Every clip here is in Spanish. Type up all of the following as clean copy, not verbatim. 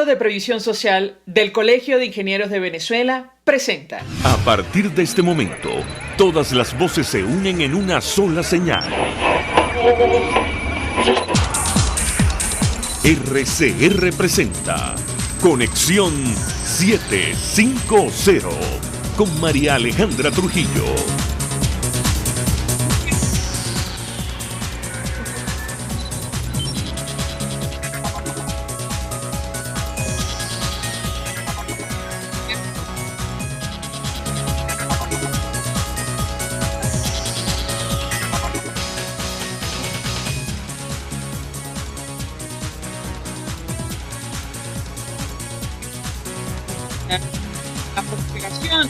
De Previsión Social del Colegio de Ingenieros de Venezuela presenta. A partir de este momento, todas las voces se unen en una sola señal. RCR presenta Conexión 750 con María Alejandra Trujillo. La postergación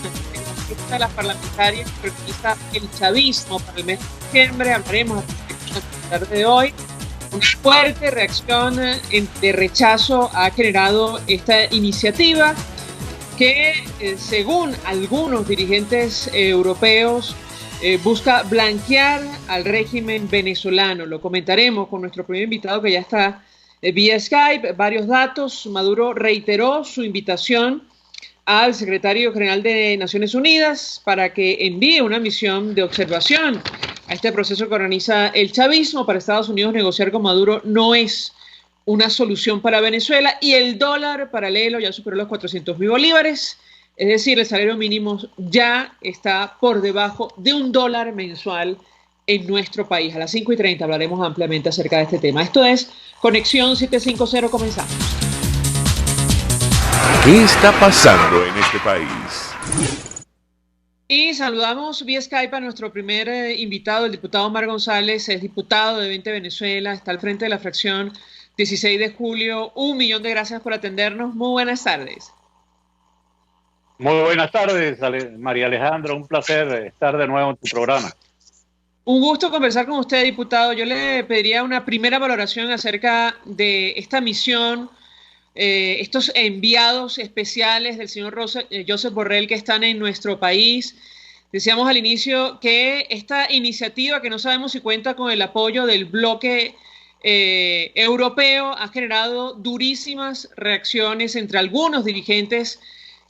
de las parlamentarias que organiza el chavismo para el mes de septiembre. Hablaremos a la tarde de hoy. Una fuerte reacción de rechazo ha generado esta iniciativa que, según algunos dirigentes europeos, busca blanquear al régimen venezolano. Lo comentaremos con nuestro primer invitado que ya está vía Skype. Varios datos. Maduro reiteró su invitación al secretario general de Naciones Unidas para que envíe una misión de observación a este proceso que organiza el chavismo. Para Estados Unidos, negociar con Maduro no es una solución para Venezuela, y el dólar paralelo ya superó los 400.000 bolívares, es decir, el salario mínimo ya está por debajo de $1 mensual en nuestro país. A las 5:30 hablaremos ampliamente acerca de este tema. Esto es Conexión 750, comenzamos. ¿Qué está pasando en este país? Y saludamos vía Skype a nuestro primer invitado, el diputado Omar González. Es diputado de 20 Venezuela, está al frente de la fracción 16 de julio. 1.000.000 de gracias por atendernos. Muy buenas tardes. Muy buenas tardes, María Alejandra. Un placer estar de nuevo en tu programa. Un gusto conversar con usted, diputado. Yo le pediría una primera valoración acerca de esta misión, estos enviados especiales del señor Josep Borrell que están en nuestro país. Decíamos al inicio que esta iniciativa, que no sabemos si cuenta con el apoyo del bloque europeo, ha generado durísimas reacciones entre algunos dirigentes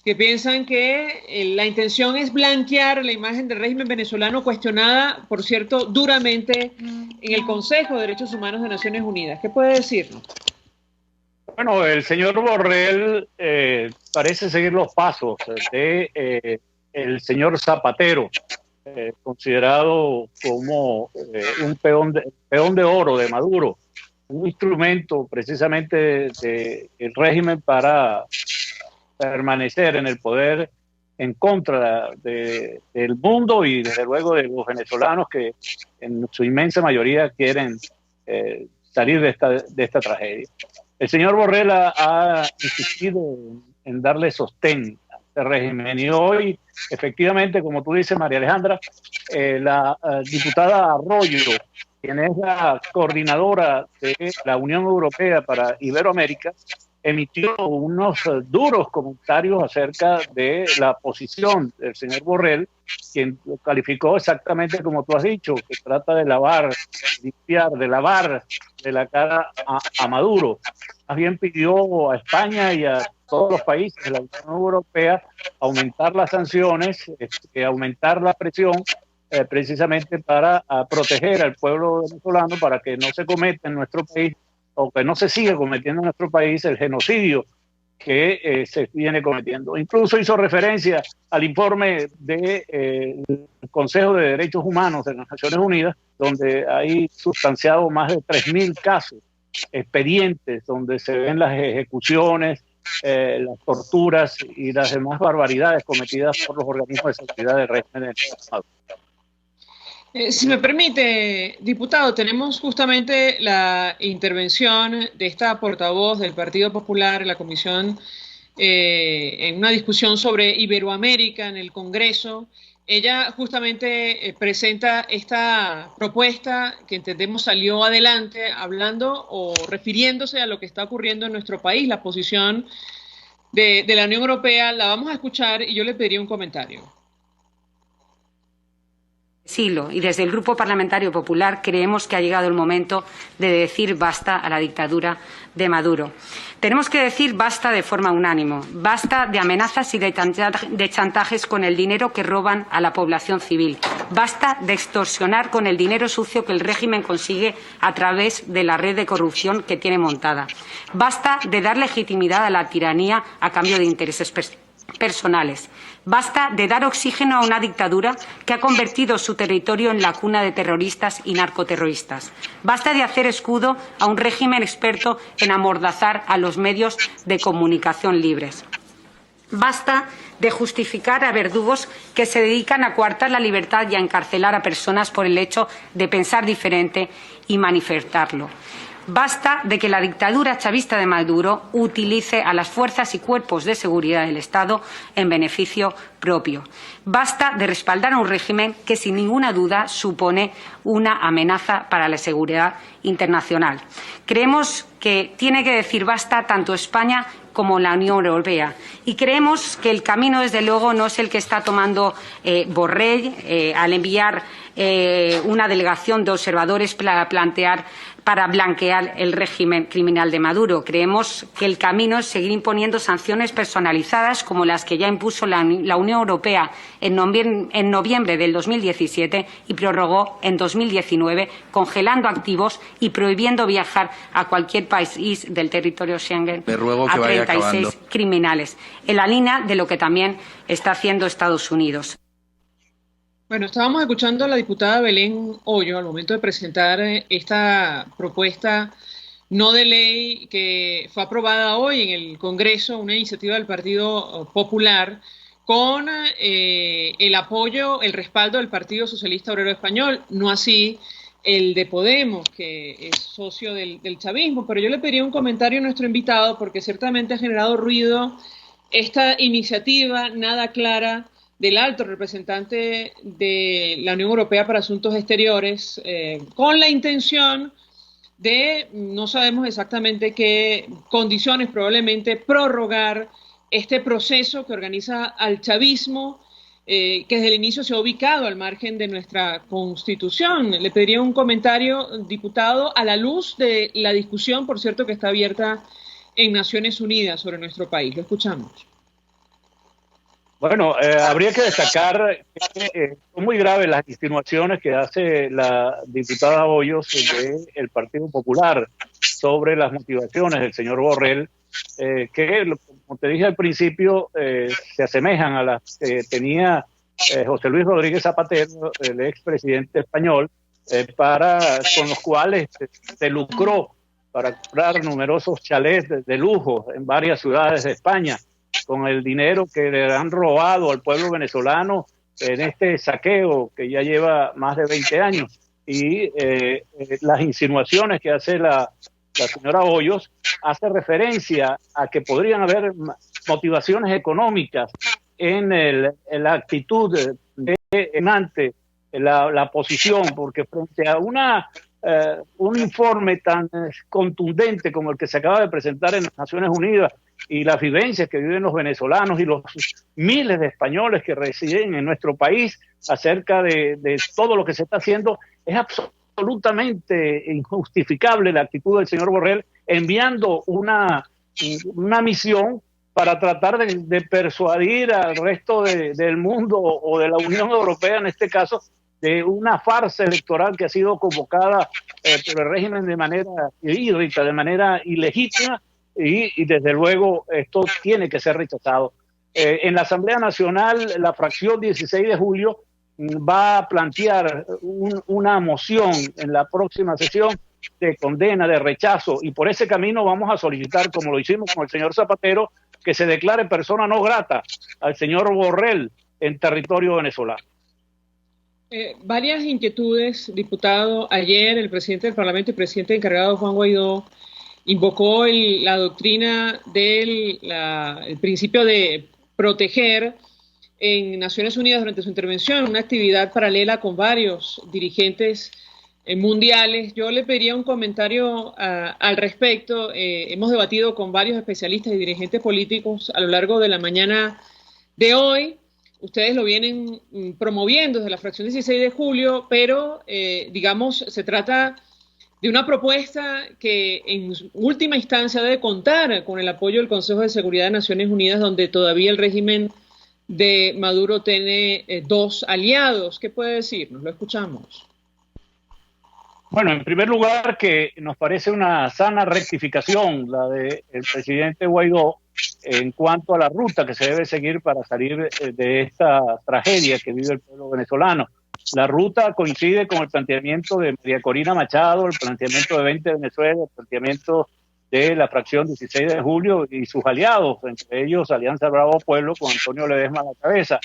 que piensan que la intención es blanquear la imagen del régimen venezolano, cuestionada, por cierto, duramente en el Consejo de Derechos Humanos de Naciones Unidas. ¿Qué puede decirnos? Bueno, el señor Borrell parece seguir los pasos de el señor Zapatero, considerado como un peón de oro de Maduro, un instrumento precisamente del régimen para permanecer en el poder en contra del mundo y desde luego de los venezolanos que en su inmensa mayoría quieren salir de esta tragedia. El señor Borrell ha insistido en darle sostén a este régimen, y hoy, efectivamente, como tú dices, María Alejandra, la diputada Arroyo, quien es la coordinadora de la Unión Europea para Iberoamérica, emitió unos duros comentarios acerca de la posición del señor Borrell, quien lo calificó exactamente como tú has dicho, que trata de limpiar de la cara a Maduro. Más bien pidió a España y a todos los países de la Unión Europea aumentar las sanciones, aumentar la presión, precisamente para proteger al pueblo venezolano, para que no se cometa en nuestro país, o que no se siga cometiendo en nuestro país, el genocidio que se viene cometiendo. Incluso hizo referencia al informe del Consejo de Derechos Humanos de las Naciones Unidas, donde hay sustanciado más de 3.000 casos, expedientes, donde se ven las ejecuciones, las torturas y las demás barbaridades cometidas por los organismos de seguridad del régimen de Maduro. Si me permite, diputado, tenemos justamente la intervención de esta portavoz del Partido Popular en la comisión, en una discusión sobre Iberoamérica en el Congreso. Ella justamente presenta esta propuesta que entendemos salió adelante, hablando o refiriéndose a lo que está ocurriendo en nuestro país, la posición de la Unión Europea. La vamos a escuchar y yo le pediría un comentario. siglo, y desde el Grupo Parlamentario Popular creemos que ha llegado el momento de decir basta a la dictadura de Maduro. Tenemos que decir basta de forma unánime, basta de amenazas y de chantajes con el dinero que roban a la población civil, basta de extorsionar con el dinero sucio que el régimen consigue a través de la red de corrupción que tiene montada, basta de dar legitimidad a la tiranía a cambio de intereses personales. Basta de dar oxígeno a una dictadura que ha convertido su territorio en la cuna de terroristas y narcoterroristas. Basta de hacer escudo a un régimen experto en amordazar a los medios de comunicación libres. Basta de justificar a verdugos que se dedican a coartar la libertad y a encarcelar a personas por el hecho de pensar diferente y manifestarlo. Basta de que la dictadura chavista de Maduro utilice a las fuerzas y cuerpos de seguridad del Estado en beneficio propio. Basta de respaldar a un régimen que, sin ninguna duda, supone una amenaza para la seguridad internacional. Creemos que tiene que decir basta tanto España como la Unión Europea. Y creemos que el camino, desde luego, no es el que está tomando Borrell al enviar una delegación de observadores para blanquear el régimen criminal de Maduro. Creemos que el camino es seguir imponiendo sanciones personalizadas como las que ya impuso la Unión Europea en noviembre del 2017 y prorrogó en 2019, congelando activos y prohibiendo viajar a cualquier país del territorio Schengen a 36 criminales, en la línea de lo que también está haciendo Estados Unidos. Bueno, estábamos escuchando a la diputada Belén Hoyo al momento de presentar esta propuesta no de ley que fue aprobada hoy en el Congreso, una iniciativa del Partido Popular con el apoyo, el respaldo del Partido Socialista Obrero Español, no así el de Podemos, que es socio del chavismo. Pero yo le pediría un comentario a nuestro invitado porque ciertamente ha generado ruido esta iniciativa nada clara del alto representante de la Unión Europea para Asuntos Exteriores, con la intención de, no sabemos exactamente qué condiciones, probablemente prorrogar este proceso que organiza al chavismo, que desde el inicio se ha ubicado al margen de nuestra Constitución. Le pediría un comentario, diputado, a la luz de la discusión, por cierto, que está abierta en Naciones Unidas sobre nuestro país. Lo escuchamos. Bueno, habría que destacar que son muy graves las insinuaciones que hace la diputada Hoyos del Partido Popular sobre las motivaciones del señor Borrell, que, como te dije al principio, se asemejan a las que tenía José Luis Rodríguez Zapatero, el expresidente español, con los cuales se lucró para comprar numerosos chalés de lujo en varias ciudades de España, con el dinero que le han robado al pueblo venezolano en este saqueo que ya lleva más de 20 años. Y las insinuaciones que hace la señora Hoyos hace referencia a que podrían haber motivaciones económicas en la actitud ante la posición, porque frente a un informe tan contundente como el que se acaba de presentar en las Naciones Unidas y las vivencias que viven los venezolanos y los miles de españoles que residen en nuestro país acerca de todo lo que se está haciendo, es absolutamente injustificable la actitud del señor Borrell enviando una misión para tratar de persuadir al resto del mundo o de la Unión Europea, en este caso, de una farsa electoral que ha sido convocada por el régimen de manera híbrida, de manera ilegítima, y desde luego esto tiene que ser rechazado. En la Asamblea Nacional, la fracción 16 de julio va a plantear una moción en la próxima sesión de condena, de rechazo, y por ese camino vamos a solicitar, como lo hicimos con el señor Zapatero, que se declare persona no grata al señor Borrell en territorio venezolano. Varias inquietudes, diputado. Ayer el presidente del Parlamento y presidente encargado, Juan Guaidó, invocó la doctrina del el principio de proteger en Naciones Unidas durante su intervención, una actividad paralela con varios dirigentes mundiales. Yo le pediría un comentario al respecto. Hemos debatido con varios especialistas y dirigentes políticos a lo largo de la mañana de hoy. ustedes lo vienen promoviendo desde la fracción 16 de julio, pero digamos, se trata de una propuesta que en última instancia debe contar con el apoyo del Consejo de Seguridad de Naciones Unidas, donde todavía el régimen de Maduro tiene dos aliados. ¿Qué puede decirnos? Lo escuchamos. Bueno, en primer lugar, que nos parece una sana rectificación la del presidente Guaidó en cuanto a la ruta que se debe seguir para salir de esta tragedia que vive el pueblo venezolano. La ruta coincide con el planteamiento de María Corina Machado, el planteamiento de 20 Venezuela, el planteamiento de la fracción 16 de julio y sus aliados, entre ellos Alianza Bravo Pueblo con Antonio Ledesma a la cabeza.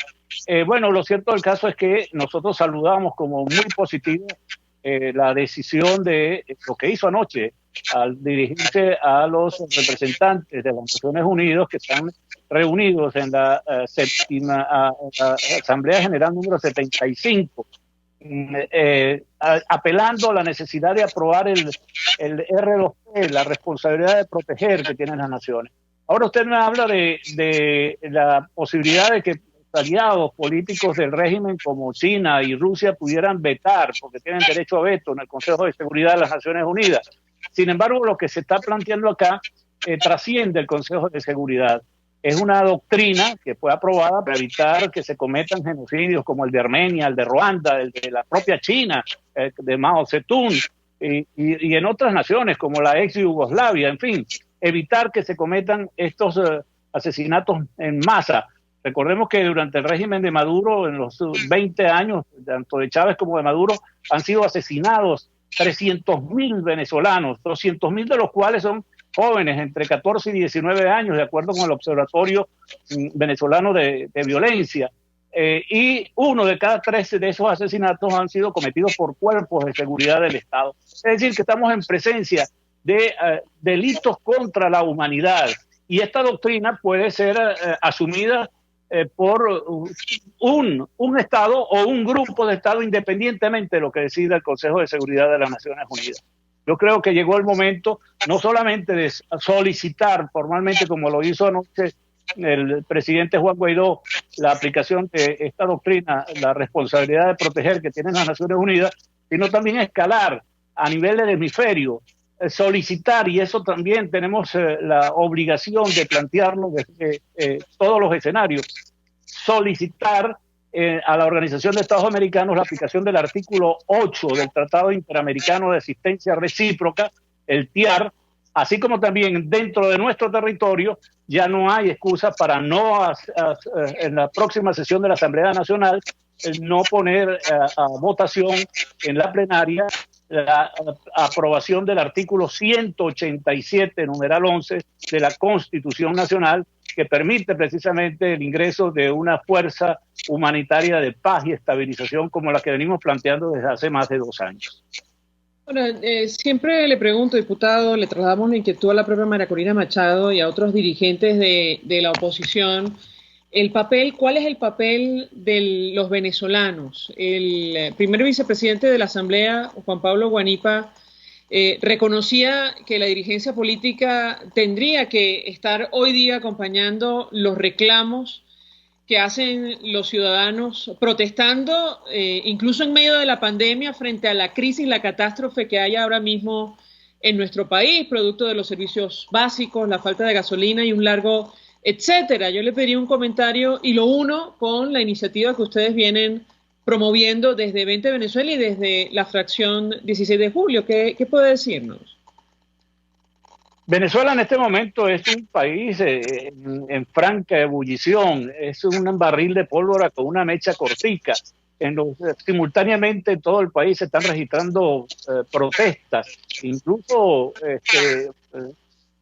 Bueno, lo cierto del caso es que nosotros saludamos como muy positivo la decisión de lo que hizo anoche al dirigirse a los representantes de las Naciones Unidas que están reunidos en la Asamblea General número 75, apelando a la necesidad de aprobar el R2P, la responsabilidad de proteger que tienen las naciones. Ahora usted me habla de la posibilidad de que aliados políticos del régimen como China y Rusia pudieran vetar, porque tienen derecho a veto en el Consejo de Seguridad de las Naciones Unidas. Sin embargo, lo que se está planteando acá trasciende el Consejo de Seguridad. Es una doctrina que fue aprobada para evitar que se cometan genocidios como el de Armenia, el de Ruanda, el de la propia China, de Mao Zedong, y en otras naciones como la ex Yugoslavia, en fin, evitar que se cometan estos asesinatos en masa. Recordemos que durante el régimen de Maduro, en los 20 años, tanto de Chávez como de Maduro, han sido asesinados 300.000 venezolanos, 200.000 de los cuales son jóvenes entre 14 y 19 años, de acuerdo con el Observatorio Venezolano de Violencia. Y uno de cada 13 de esos asesinatos han sido cometidos por cuerpos de seguridad del Estado. Es decir, que estamos en presencia de delitos contra la humanidad. Y esta doctrina puede ser asumida por un Estado o un grupo de Estado, independientemente de lo que decida el Consejo de Seguridad de las Naciones Unidas. Yo creo que llegó el momento no solamente de solicitar formalmente, como lo hizo anoche el presidente Juan Guaidó, la aplicación de esta doctrina, la responsabilidad de proteger que tienen las Naciones Unidas, sino también escalar a nivel del hemisferio, solicitar, y eso también tenemos la obligación de plantearlo desde todos los escenarios, solicitar a la Organización de Estados Americanos la aplicación del artículo 8 del Tratado Interamericano de Asistencia Recíproca, el TIAR, así como también dentro de nuestro territorio ya no hay excusa para no en la próxima sesión de la Asamblea Nacional no poner a votación en la plenaria la aprobación del artículo 187, numeral 11, de la Constitución Nacional, que permite precisamente el ingreso de una fuerza humanitaria de paz y estabilización como la que venimos planteando desde hace más de 2 años. Bueno, siempre le pregunto, diputado, le trasladamos la inquietud a la propia María Corina Machado y a otros dirigentes de la oposición. ¿Cuál es el papel de los venezolanos? El primer vicepresidente de la Asamblea, Juan Pablo Guanipa, reconocía que la dirigencia política tendría que estar hoy día acompañando los reclamos que hacen los ciudadanos protestando, incluso en medio de la pandemia, frente a la crisis, la catástrofe que hay ahora mismo en nuestro país, producto de los servicios básicos, la falta de gasolina y un largo etcétera. Yo le pediría un comentario y lo uno con la iniciativa que ustedes vienen promoviendo desde 20 Venezuela y desde la fracción 16 de julio. ¿Qué puede decirnos? Venezuela en este momento es un país en franca ebullición, es un barril de pólvora con una mecha cortica. Simultáneamente en todo el país se están registrando protestas, incluso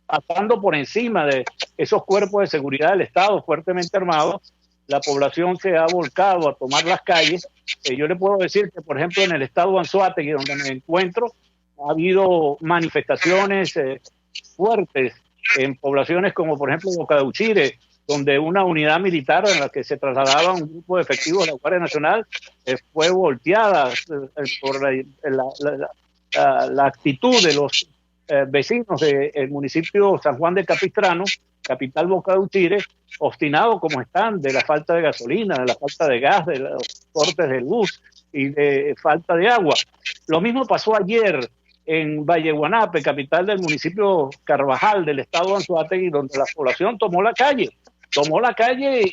pasando por encima de esos cuerpos de seguridad del Estado fuertemente armados. La población se ha volcado a tomar las calles. Yo le puedo decir que, por ejemplo, en el estado Anzoátegui, donde me encuentro, ha habido manifestaciones fuertes en poblaciones como, por ejemplo, Boca de Uchire, donde una unidad militar en la que se trasladaba un grupo de efectivos de la Guardia Nacional fue volteada por la actitud de los vecinos del municipio San Juan de Capistrano, capital Boca de Uchire, obstinados como están de la falta de gasolina, de la falta de gas, de los cortes de luz y de falta de agua. Lo mismo pasó ayer en Valle Guanape, capital del municipio Carvajal del estado de Anzoátegui, donde la población tomó la calle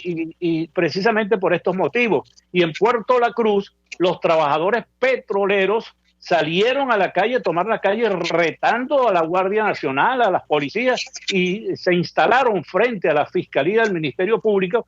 y precisamente por estos motivos. Y en Puerto La Cruz, los trabajadores petroleros salieron a la calle, tomar la calle retando a la Guardia Nacional, a las policías, y se instalaron frente a la Fiscalía del Ministerio Público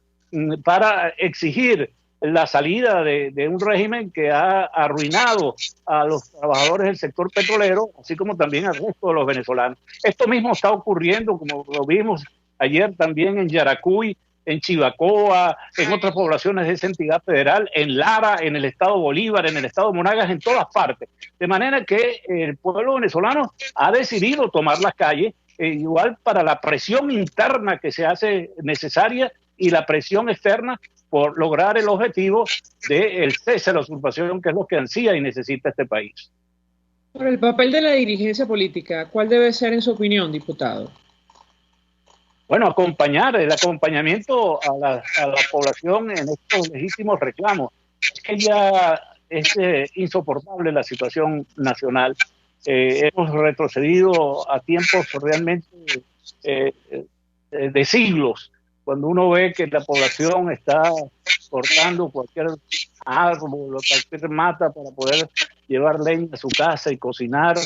para exigir la salida de un régimen que ha arruinado a los trabajadores del sector petrolero, así como también al resto de los venezolanos. Esto mismo está ocurriendo, como lo vimos ayer también en Yaracuy, en Chivacoa, en otras poblaciones de esa entidad federal, en Lara, en el estado Bolívar, en el estado Monagas, en todas partes. De manera que el pueblo venezolano ha decidido tomar las calles, igual para la presión interna que se hace necesaria y la presión externa por lograr el objetivo del cese de la usurpación, que es lo que ansía y necesita este país. Por el papel de la dirigencia política, ¿cuál debe ser en su opinión, diputado? Bueno, el acompañamiento a la población en estos legítimos reclamos. Es que ya es insoportable la situación nacional. Hemos retrocedido a tiempos realmente de siglos, cuando uno ve que la población está cortando cualquier árbol o cualquier mata para poder llevar leña a su casa y cocinar,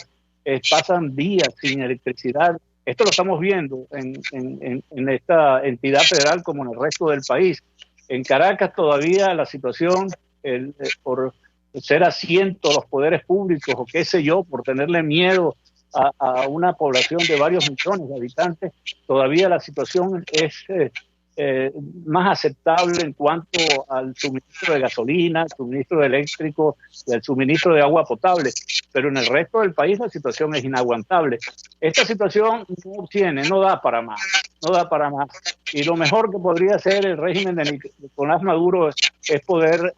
pasan días sin electricidad. Esto lo estamos viendo en esta entidad federal como en el resto del país. En Caracas todavía la situación, por ser asiento a los poderes públicos o qué sé yo, por tenerle miedo a una población de varios millones de habitantes, todavía la situación es más aceptable en cuanto al suministro de gasolina, al suministro de eléctrico y al suministro de agua potable, pero en el resto del país la situación es inaguantable. Esta situación no da para más, y lo mejor que podría hacer el régimen de Nicolás Maduro es poder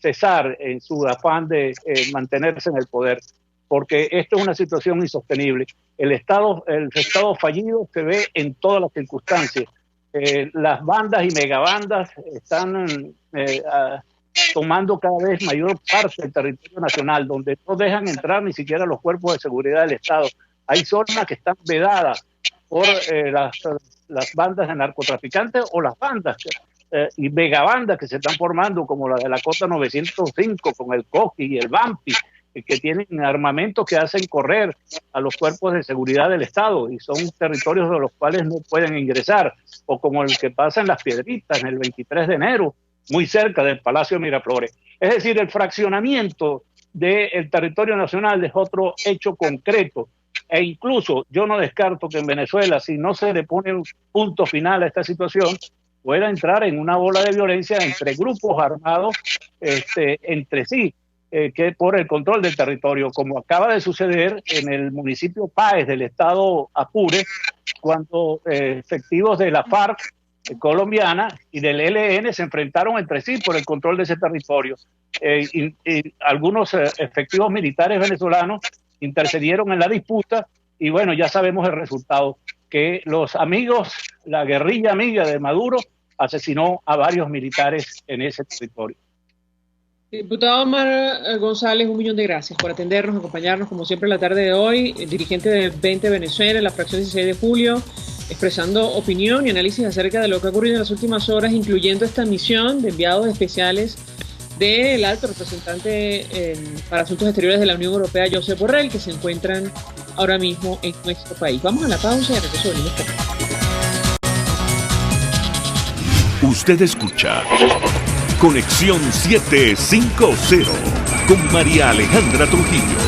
cesar en su afán de mantenerse en el poder, porque esto es una situación insostenible. El Estado fallido se ve en todas las circunstancias. Las bandas y megabandas están tomando cada vez mayor parte del territorio nacional, donde no dejan entrar ni siquiera los cuerpos de seguridad del Estado. Hay zonas que están vedadas por las bandas de narcotraficantes o las bandas y megabandas que se están formando, como la de la Cota 905 con el Coqui y el Vampi, que tienen armamentos que hacen correr a los cuerpos de seguridad del Estado y son territorios de los cuales no pueden ingresar, o como el que pasa en Las Piedritas, en el 23 de enero, muy cerca del Palacio de Miraflores. Es decir, el fraccionamiento del territorio nacional es otro hecho concreto, e incluso yo no descarto que en Venezuela, si no se le pone un punto final a esta situación, pueda entrar en una bola de violencia entre grupos armados entre sí, que por el control del territorio, como acaba de suceder en el municipio Páez del estado Apure, cuando efectivos de la FARC colombiana y del ELN se enfrentaron entre sí por el control de ese territorio. Y algunos efectivos militares venezolanos intercedieron en la disputa y bueno, ya sabemos el resultado, que los amigos, la guerrilla amiga de Maduro asesinó a varios militares en ese territorio. Diputado Omar González, 1.000.000 de gracias por atendernos, acompañarnos como siempre la tarde de hoy, el dirigente de 20 Venezuela, la fracción 16 de julio, expresando opinión y análisis acerca de lo que ha ocurrido en las últimas horas, incluyendo esta misión de enviados especiales del alto representante para asuntos exteriores de la Unión Europea, Josep Borrell, que se encuentran ahora mismo en nuestro país. Vamos a la pausa y regreso venimos por acá. Usted escucha Conexión 750 con María Alejandra Trujillo,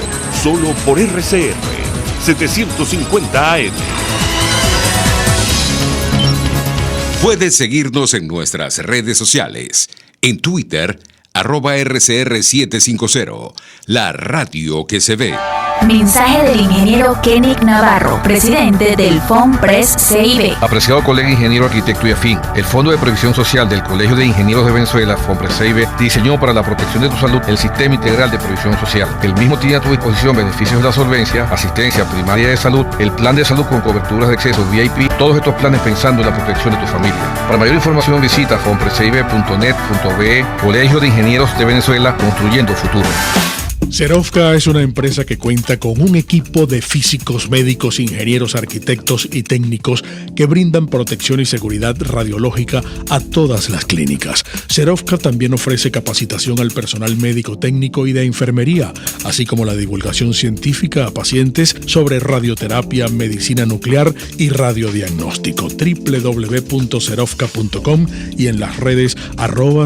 solo por RCR 750 AM. Puedes seguirnos en nuestras redes sociales, en Twitter, @RCR750, la radio que se ve. Mensaje del ingeniero Kenick Navarro, presidente del FONPRES CIB. Apreciado colega ingeniero, arquitecto y afín, el Fondo de Previsión Social del Colegio de Ingenieros de Venezuela, FONPRES CIB, diseñó para la protección de tu salud el Sistema Integral de Previsión Social. El mismo tiene a tu disposición beneficios de la solvencia, asistencia primaria de salud, el plan de salud con coberturas de acceso VIP, todos estos planes pensando en la protección de tu familia. Para mayor información visita fonprescib.net.be. Colegio de Ingenieros de Venezuela, construyendo futuro. Serovka es una empresa que cuenta con un equipo de físicos, médicos, ingenieros, arquitectos y técnicos que brindan protección y seguridad radiológica a todas las clínicas. Serovka también ofrece capacitación al personal médico, técnico y de enfermería, así como la divulgación científica a pacientes sobre radioterapia, medicina nuclear y radiodiagnóstico. www.serovka.com y en las redes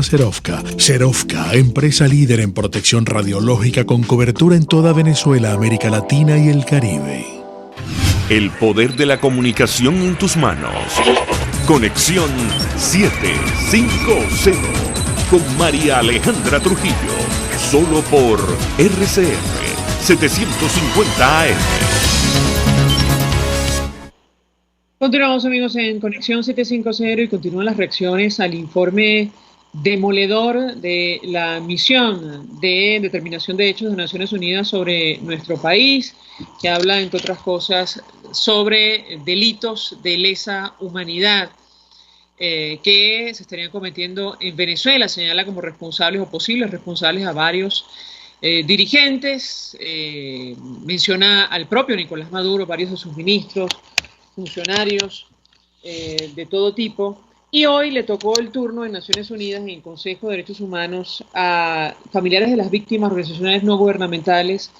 @Serovka. Serovka, empresa líder en protección radiológica con cobertura en toda Venezuela, América Latina y el Caribe. El poder de la comunicación en tus manos. Conexión 750 con María Alejandra Trujillo. Solo por RCR 750 AM. Continuamos, amigos, en Conexión 750 y continúan las reacciones al informe demoledor de la misión de determinación de hechos de Naciones Unidas sobre nuestro país, que habla, entre otras cosas, sobre delitos de lesa humanidad que se estarían cometiendo en Venezuela. Señala como responsables o posibles responsables a varios dirigentes, menciona al propio Nicolás Maduro, varios de sus ministros, funcionarios de todo tipo. Y hoy le tocó el turno en Naciones Unidas, en el Consejo de Derechos Humanos, a familiares de las víctimas, organizaciones no gubernamentales.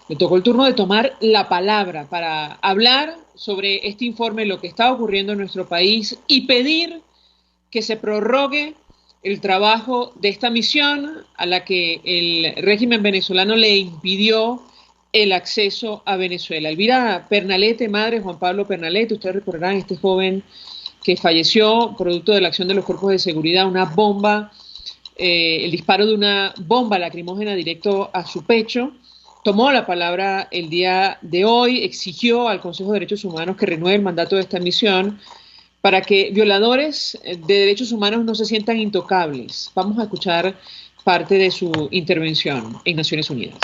Le tocó el turno de tomar la palabra para hablar sobre este informe, lo que está ocurriendo en nuestro país y pedir que se prorrogue el trabajo de esta misión a la que el régimen venezolano le impidió el acceso a Venezuela. Elvira Pernalete, madre Juan Pablo Pernalete, ustedes recordarán este joven que falleció producto de la acción de los cuerpos de seguridad, una bomba, el disparo de una bomba lacrimógena directo a su pecho. Tomó la palabra el día de hoy, exigió al Consejo de Derechos Humanos que renueve el mandato de esta misión para que violadores de derechos humanos no se sientan intocables. Vamos a escuchar parte de su intervención en Naciones Unidas.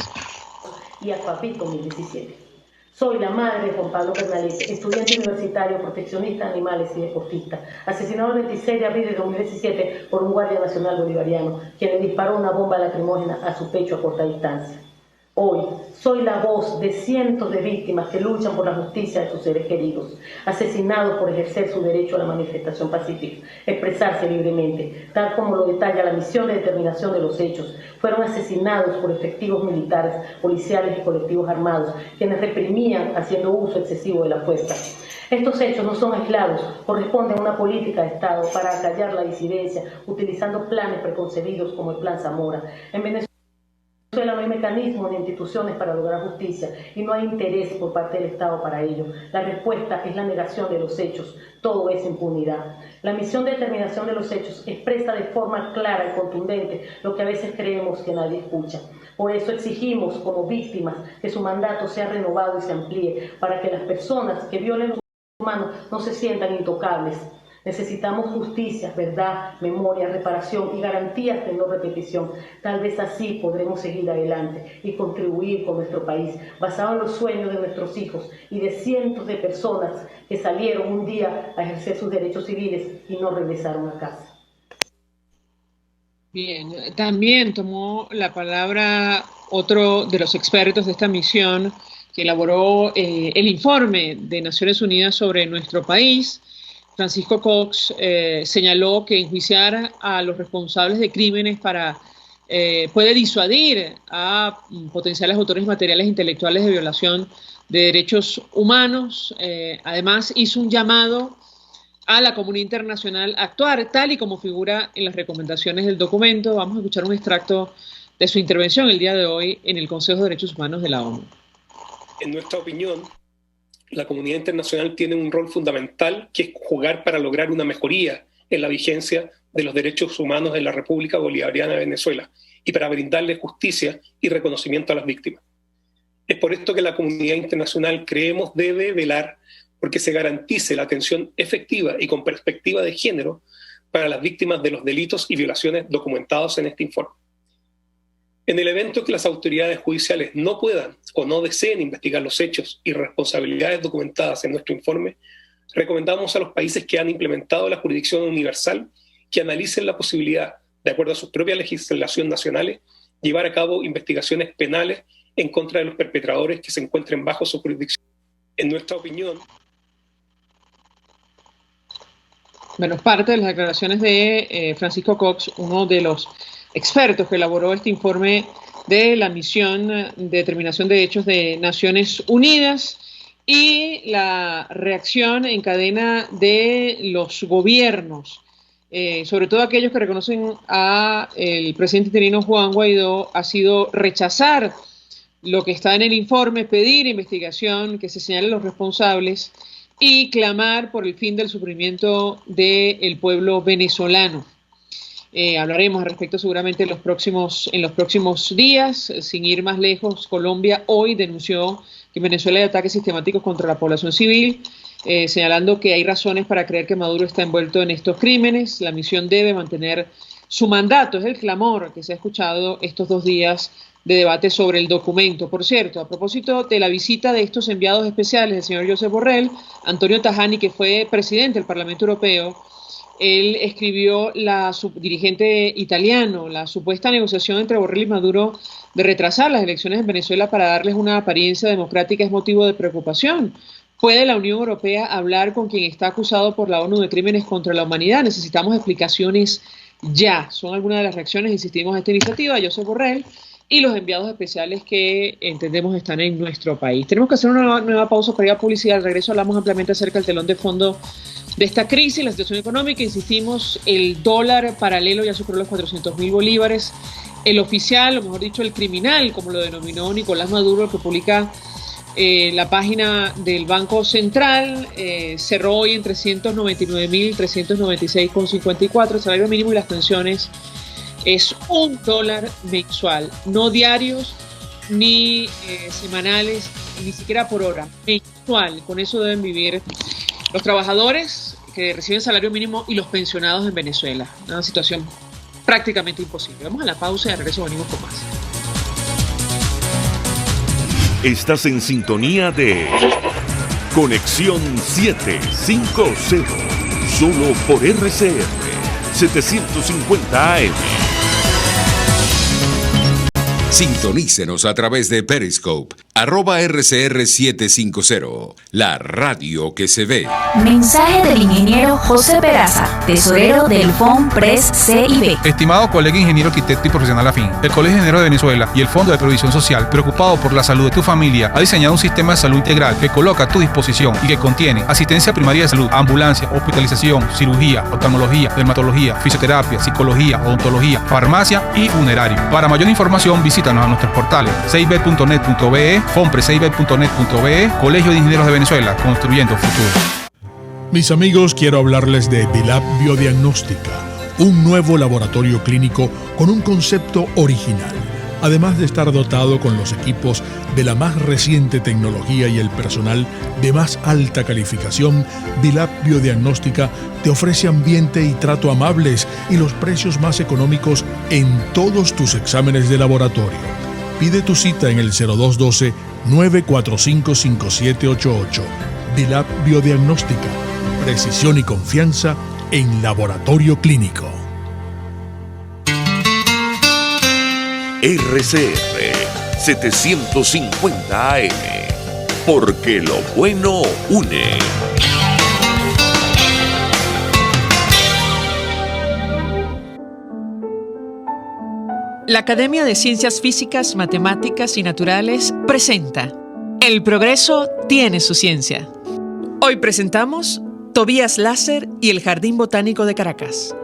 Y Acuapit 2017. Soy la madre de Juan Pablo Pernalete, estudiante universitario, proteccionista de animales y deportista, asesinado el 26 de abril de 2017 por un guardia nacional bolivariano, quien le disparó una bomba lacrimógena a su pecho a corta distancia. Hoy soy la voz de cientos de víctimas que luchan por la justicia de sus seres queridos, asesinados por ejercer su derecho a la manifestación pacífica, expresarse libremente, tal como lo detalla la misión de determinación de los hechos. Fueron asesinados por efectivos militares, policiales y colectivos armados, quienes reprimían haciendo uso excesivo de la fuerza. Estos hechos no son aislados, corresponden a una política de Estado para acallar la disidencia, utilizando planes preconcebidos como el Plan Zamora. En Venezuela no hay mecanismos ni instituciones para lograr justicia y no hay interés por parte del Estado para ello. La respuesta es la negación de los hechos. Todo es impunidad. La misión de determinación de los hechos expresa de forma clara y contundente lo que a veces creemos que nadie escucha. Por eso exigimos como víctimas que su mandato sea renovado y se amplíe para que las personas que violen los humanos no se sientan intocables. Necesitamos justicia, verdad, memoria, reparación y garantías de no repetición. Tal vez así podremos seguir adelante y contribuir con nuestro país, basado en los sueños de nuestros hijos y de cientos de personas que salieron un día a ejercer sus derechos civiles y no regresaron a casa. Bien, también tomó la palabra otro de los expertos de esta misión que elaboró el informe de Naciones Unidas sobre nuestro país. Francisco Cox señaló que enjuiciar a los responsables de crímenes puede disuadir a potenciales autores materiales e intelectuales de violación de derechos humanos. Además, hizo un llamado a la comunidad internacional a actuar tal y como figura en las recomendaciones del documento. Vamos a escuchar un extracto de su intervención el día de hoy en el Consejo de Derechos Humanos de la ONU. En nuestra opinión, la comunidad internacional tiene un rol fundamental que es jugar para lograr una mejoría en la vigencia de los derechos humanos en la República Bolivariana de Venezuela y para brindarle justicia y reconocimiento a las víctimas. Es por esto que la comunidad internacional, creemos, debe velar porque se garantice la atención efectiva y con perspectiva de género para las víctimas de los delitos y violaciones documentados en este informe. En el evento que las autoridades judiciales no puedan o no deseen investigar los hechos y responsabilidades documentadas en nuestro informe, recomendamos a los países que han implementado la jurisdicción universal que analicen la posibilidad, de acuerdo a sus propias legislaciones nacionales, llevar a cabo investigaciones penales en contra de los perpetradores que se encuentren bajo su jurisdicción. En nuestra opinión, bueno, parte de las declaraciones de Francisco Cox, uno de los expertos que elaboró este informe de la misión de determinación de hechos de Naciones Unidas, y la reacción en cadena de los gobiernos, sobre todo aquellos que reconocen a el presidente interino Juan Guaidó, ha sido rechazar lo que está en el informe, pedir investigación, que se señalen los responsables y clamar por el fin del sufrimiento del pueblo venezolano. Hablaremos al respecto seguramente en los próximos días. Sin ir más lejos, Colombia hoy denunció que en Venezuela hay ataques sistemáticos contra la población civil, señalando que hay razones para creer que Maduro está envuelto en estos crímenes. La misión debe mantener su mandato, es el clamor que se ha escuchado estos 2 días de debate sobre el documento. Por cierto, a propósito de la visita de estos enviados especiales, el señor Josep Borrell, Antonio Tajani, que fue presidente del Parlamento Europeo, él escribió la subdirigente italiano, la supuesta negociación entre Borrell y Maduro de retrasar las elecciones en Venezuela para darles una apariencia democrática es motivo de preocupación. ¿Puede la Unión Europea hablar con quien está acusado por la ONU de crímenes contra la humanidad? Necesitamos explicaciones ya. Son algunas de las reacciones, insistimos, a esta iniciativa, Josep Borrell y los enviados especiales que entendemos están en nuestro país. Tenemos que hacer una nueva pausa para ir a publicidad. Al regreso hablamos ampliamente acerca del telón de fondo de esta crisis, la situación económica. Insistimos, el dólar paralelo ya superó los 400.000 bolívares. El oficial, o mejor dicho, el criminal, como lo denominó Nicolás Maduro, que publica la página del Banco Central, cerró hoy en 399.396,54. El salario mínimo y las pensiones es $1 mensual, no diarios, ni semanales, ni siquiera por hora, mensual. Con eso deben vivir los trabajadores que reciben salario mínimo y los pensionados en Venezuela. Una situación prácticamente imposible. Vamos a la pausa y al regreso venimos con más. Estás en sintonía de Conexión 750, solo por RCR 750 AM. Sintonícenos a través de Periscope, @RCR750, la radio que se ve. Mensaje del ingeniero José Peraza, tesorero del FOMPRES CIB. Estimado colega ingeniero, arquitecto y profesional afín, el Colegio de Ingenieros de Venezuela y el Fondo de Previsión Social, preocupado por la salud de tu familia, ha diseñado un sistema de salud integral que coloca a tu disposición y que contiene asistencia primaria de salud, ambulancia, hospitalización, cirugía, oftalmología, dermatología, fisioterapia, psicología, odontología, farmacia y funerario. Para mayor información, visítanos a nuestros portales cib.net.be, fomprescib.net.be, Colegio de Ingenieros de Venezuela, construyendo futuro. Mis amigos, quiero hablarles de Dilab Biodiagnóstica, un nuevo laboratorio clínico con un concepto original. Además de estar dotado con los equipos de la más reciente tecnología y el personal de más alta calificación, Dilab Biodiagnóstica te ofrece ambiente y trato amables y los precios más económicos en todos tus exámenes de laboratorio. Pide tu cita en el 0212-945-5788. Dilab Biodiagnóstica, precisión y confianza en laboratorio clínico. RCR 750 AM, porque lo bueno une. La Academia de Ciencias Físicas, Matemáticas y Naturales presenta El progreso tiene su ciencia. Hoy presentamos Tobías Láser y el Jardín Botánico de Caracas.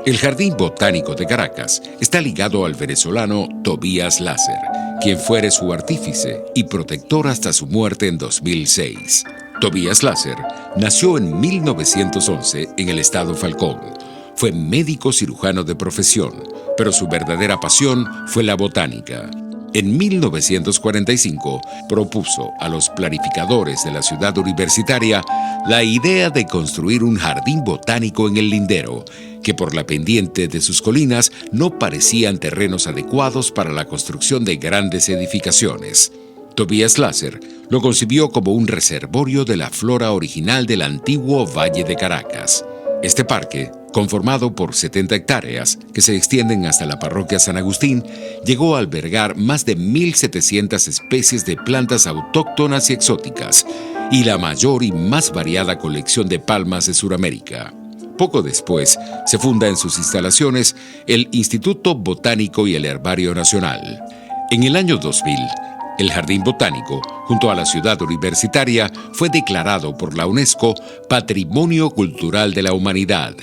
El Jardín Botánico de Caracas está ligado al venezolano Tobías Láser, quien fuere su artífice y protector hasta su muerte en 2006. Tobías Láser nació en 1911 en el estado Falcón. Fue médico cirujano de profesión, pero su verdadera pasión fue la botánica. En 1945 propuso a los planificadores de la ciudad universitaria la idea de construir un jardín botánico en el lindero, que por la pendiente de sus colinas no parecían terrenos adecuados para la construcción de grandes edificaciones. Tobias Lasser lo concibió como un reservorio de la flora original del antiguo Valle de Caracas. Este parque, conformado por 70 hectáreas que se extienden hasta la parroquia San Agustín, llegó a albergar más de 1.700 especies de plantas autóctonas y exóticas y la mayor y más variada colección de palmas de Sudamérica. Poco después, se funda en sus instalaciones el Instituto Botánico y el Herbario Nacional. En el año 2000, el Jardín Botánico, junto a la ciudad universitaria, fue declarado por la UNESCO Patrimonio Cultural de la Humanidad,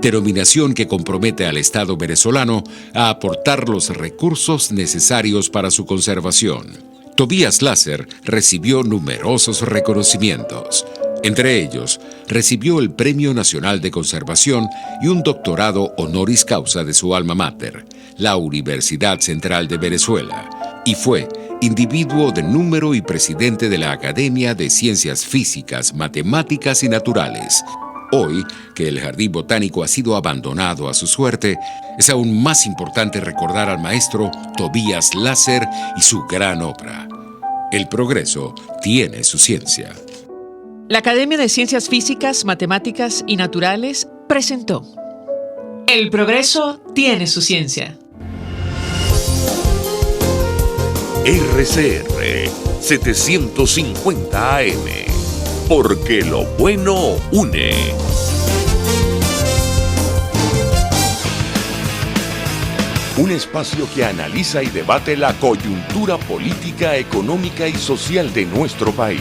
denominación que compromete al Estado venezolano a aportar los recursos necesarios para su conservación. Tobias Lasser recibió numerosos reconocimientos. Entre ellos, recibió el Premio Nacional de Conservación y un doctorado honoris causa de su alma mater, la Universidad Central de Venezuela, y fue individuo de número y presidente de la Academia de Ciencias Físicas, Matemáticas y Naturales. Hoy, que el Jardín Botánico ha sido abandonado a su suerte, es aún más importante recordar al maestro Tobias Lasser y su gran obra. El progreso tiene su ciencia. La Academia de Ciencias Físicas, Matemáticas y Naturales presentó El progreso tiene su ciencia. RCR 750 AM, porque lo bueno une. Un espacio que analiza y debate la coyuntura política, económica y social de nuestro país.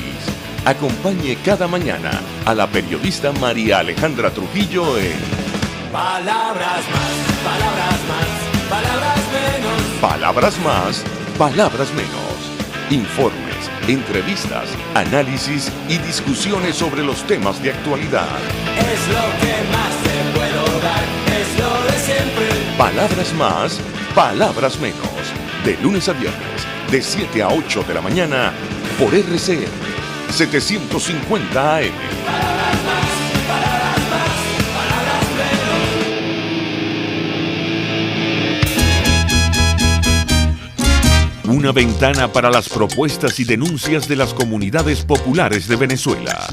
Acompañe cada mañana a la periodista María Alejandra Trujillo en Palabras más, palabras más, palabras menos. Palabras más, palabras menos. Informes, entrevistas, análisis y discusiones sobre los temas de actualidad. Es lo que más te puedo dar, es lo de siempre. Palabras más, palabras menos. De lunes a viernes, de 7 a 8 de la mañana, por RCR 750 AM. Palabras más, palabras más, palabras menos. Una ventana para las propuestas y denuncias de las comunidades populares de Venezuela.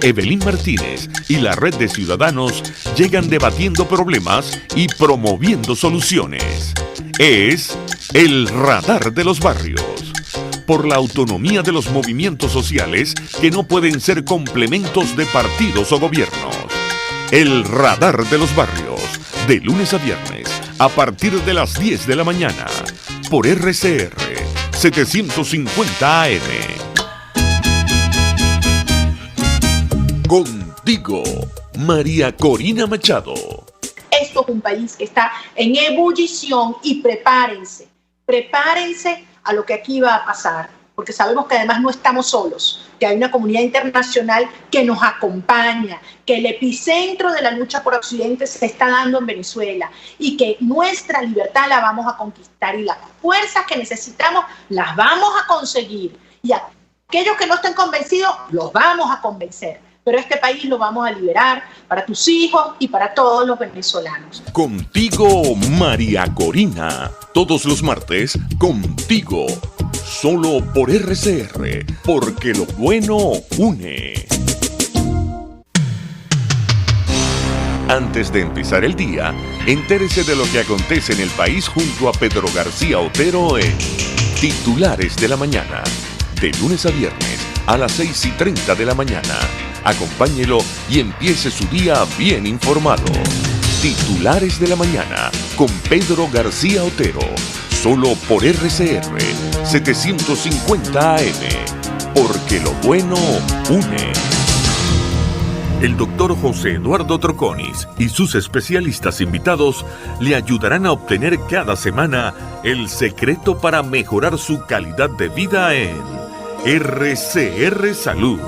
Evelyn Martínez y la Red de Ciudadanos llegan debatiendo problemas y promoviendo soluciones. Es el Radar de los Barrios. Por la autonomía de los movimientos sociales que no pueden ser complementos de partidos o gobiernos. El Radar de los Barrios, de lunes a viernes, a partir de las 10 de la mañana, por RCR 750 AM. Contigo, María Corina Machado. Esto es un país que está en ebullición y prepárense a lo que aquí va a pasar, porque sabemos que además no estamos solos, que hay una comunidad internacional que nos acompaña, que el epicentro de la lucha por Occidente se está dando en Venezuela y que nuestra libertad la vamos a conquistar y las fuerzas que necesitamos las vamos a conseguir. Y aquellos que no estén convencidos, los vamos a convencer. Pero este país lo vamos a liberar para tus hijos y para todos los venezolanos. Contigo, María Corina. Todos los martes, contigo. Solo por RCR, porque lo bueno une. Antes de empezar el día, entérese de lo que acontece en el país junto a Pedro García Otero en Titulares de la Mañana. De lunes a viernes a las 6:30 de la mañana. Acompáñelo y empiece su día bien informado. Titulares de la Mañana con Pedro García Otero. Solo por RCR 750 AM. Porque lo bueno une. El doctor José Eduardo Troconis y sus especialistas invitados le ayudarán a obtener cada semana el secreto para mejorar su calidad de vida en RCR Salud.